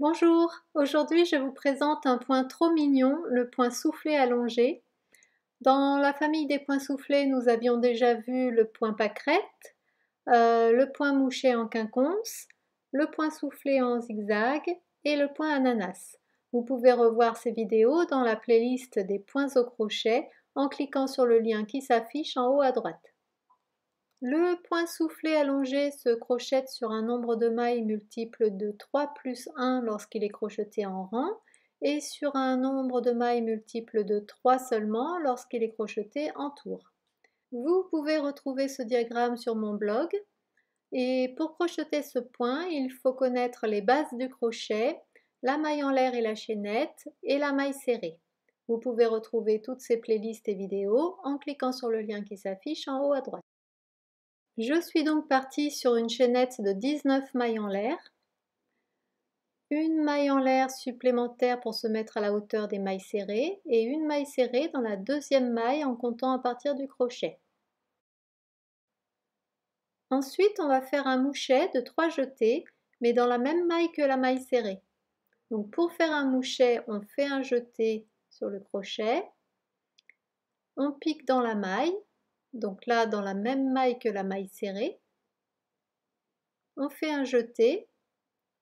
Bonjour, aujourd'hui je vous présente un point trop mignon, le point soufflé allongé. Dans la famille des points soufflés, nous avions déjà vu le point pâquerette, le point mouchet en quinconce, le point soufflé en zigzag et le point ananas. Vous pouvez revoir ces vidéos dans la playlist des points au crochet en cliquant sur le lien qui s'affiche en haut à droite. Le point soufflé allongé se crochette sur un nombre de mailles multiple de 3 plus 1 lorsqu'il est crocheté en rang et sur un nombre de mailles multiple de 3 seulement lorsqu'il est crocheté en tour. Vous pouvez retrouver ce diagramme sur mon blog et pour crocheter ce point, il faut connaître les bases du crochet, la maille en l'air et la chaînette et la maille serrée. Vous pouvez retrouver toutes ces playlists et vidéos en cliquant sur le lien qui s'affiche en haut à droite. Je suis donc partie sur une chaînette de 19 mailles en l'air, une maille en l'air supplémentaire pour se mettre à la hauteur des mailles serrées et une maille serrée dans la deuxième maille en comptant à partir du crochet. Ensuite, on va faire un mouchet de 3 jetés, mais dans la même maille que la maille serrée. Donc pour faire un mouchet, on fait un jeté sur le crochet, on pique dans la maille, donc là dans la même maille que la maille serrée, on fait un jeté,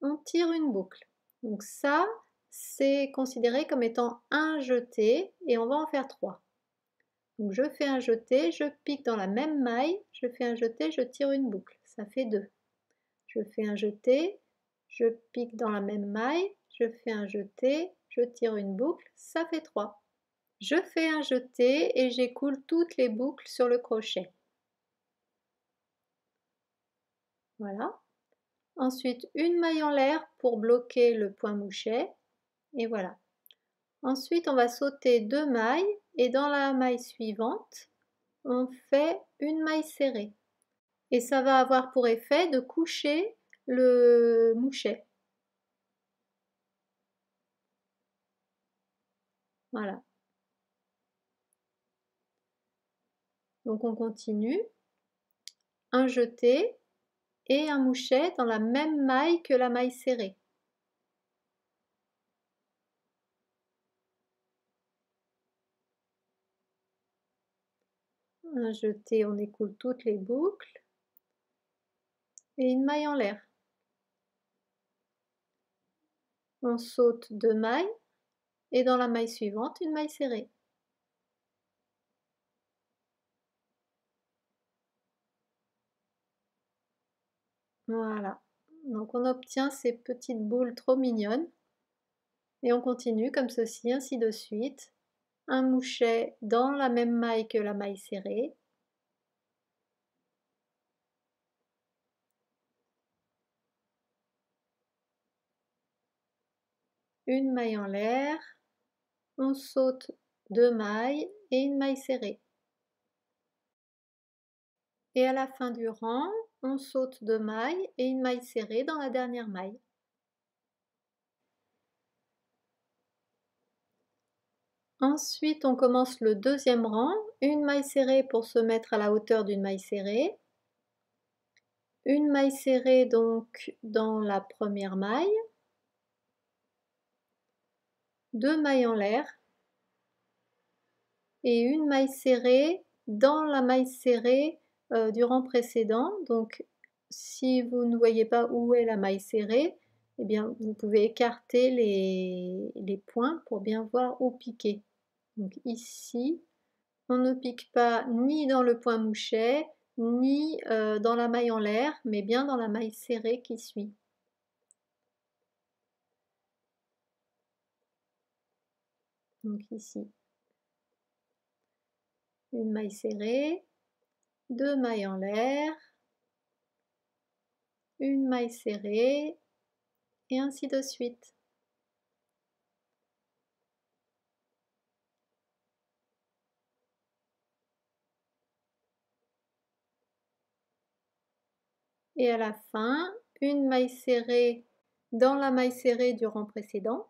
on tire une boucle. Donc ça, c'est considéré comme étant un jeté et on va en faire 3. Donc je fais un jeté, je pique dans la même maille, je fais un jeté, je tire une boucle, ça fait 2. Je fais un jeté, je pique dans la même maille, je fais un jeté, je tire une boucle, ça fait 3. Je fais un jeté et j'écoule toutes les boucles sur le crochet. Voilà. Ensuite, une maille en l'air pour bloquer le point mouchet. Et voilà. Ensuite, on va sauter 2 mailles et dans la maille suivante, on fait une maille serrée. Et ça va avoir pour effet de coucher le mouchet. Voilà. Donc on continue. Un jeté et un mouchet dans la même maille que la maille serrée. Un jeté, on écoule toutes les boucles. Et une maille en l'air. On saute 2 mailles et dans la maille suivante, une maille serrée. Voilà. Donc on obtient ces petites boules trop mignonnes. Et on continue comme ceci, ainsi de suite. Un mouchet dans la même maille que la maille serrée. Une maille en l'air. On saute 2 mailles et une maille serrée. Et à la fin du rang, on saute 2 mailles et une maille serrée dans la dernière maille. Ensuite, on commence le deuxième rang, une maille serrée pour se mettre à la hauteur d'une maille serrée, une maille serrée donc dans la première maille, 2 mailles en l'air et une maille serrée dans la maille serrée du rang précédent. Donc si vous ne voyez pas où est la maille serrée, eh bien vous pouvez écarter les points pour bien voir où piquer. Donc ici, on ne pique pas ni dans le point mouchet, ni dans la maille en l'air, mais bien dans la maille serrée qui suit. Donc ici, une maille serrée, 2 mailles en l'air, une maille serrée, et ainsi de suite. Et à la fin, une maille serrée dans la maille serrée du rang précédent.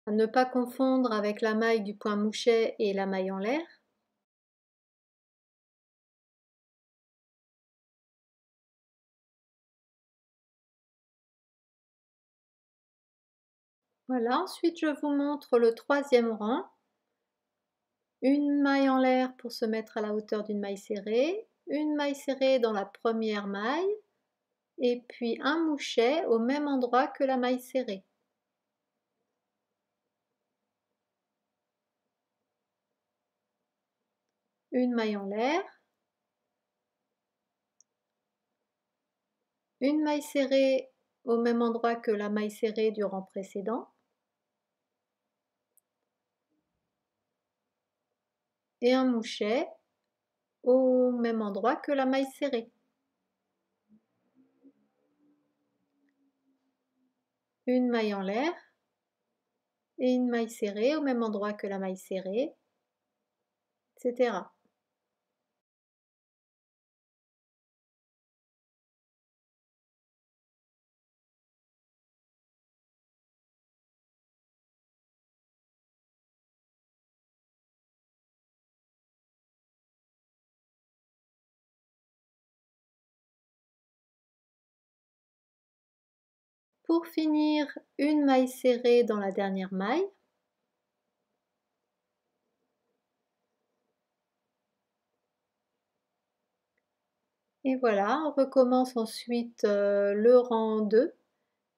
À ne pas confondre avec la maille du point mouchet et la maille en l'air. Voilà, ensuite je vous montre le troisième rang. Une maille en l'air pour se mettre à la hauteur d'une maille serrée, une maille serrée dans la première maille, et puis un mouchet au même endroit que la maille serrée. Une maille en l'air, une maille serrée au même endroit que la maille serrée du rang précédent, et un mouchet au même endroit que la maille serrée. Une maille en l'air et une maille serrée au même endroit que la maille serrée, etc. Pour finir, une maille serrée dans la dernière maille. Et voilà, on recommence ensuite le rang 2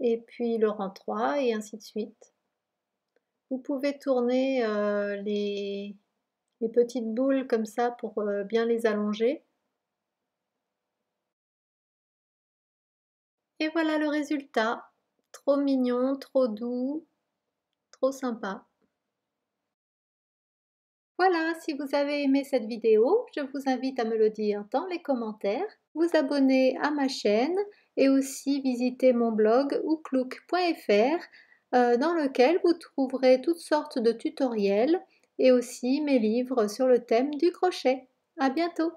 et puis le rang 3 et ainsi de suite. Vous pouvez tourner les petites boules comme ça pour bien les allonger. Et voilà le résultat. Trop mignon, trop doux, trop sympa. Voilà, si vous avez aimé cette vidéo, je vous invite à me le dire dans les commentaires, vous abonner à ma chaîne et aussi visiter mon blog ouklouk.fr dans lequel vous trouverez toutes sortes de tutoriels et aussi mes livres sur le thème du crochet. À bientôt!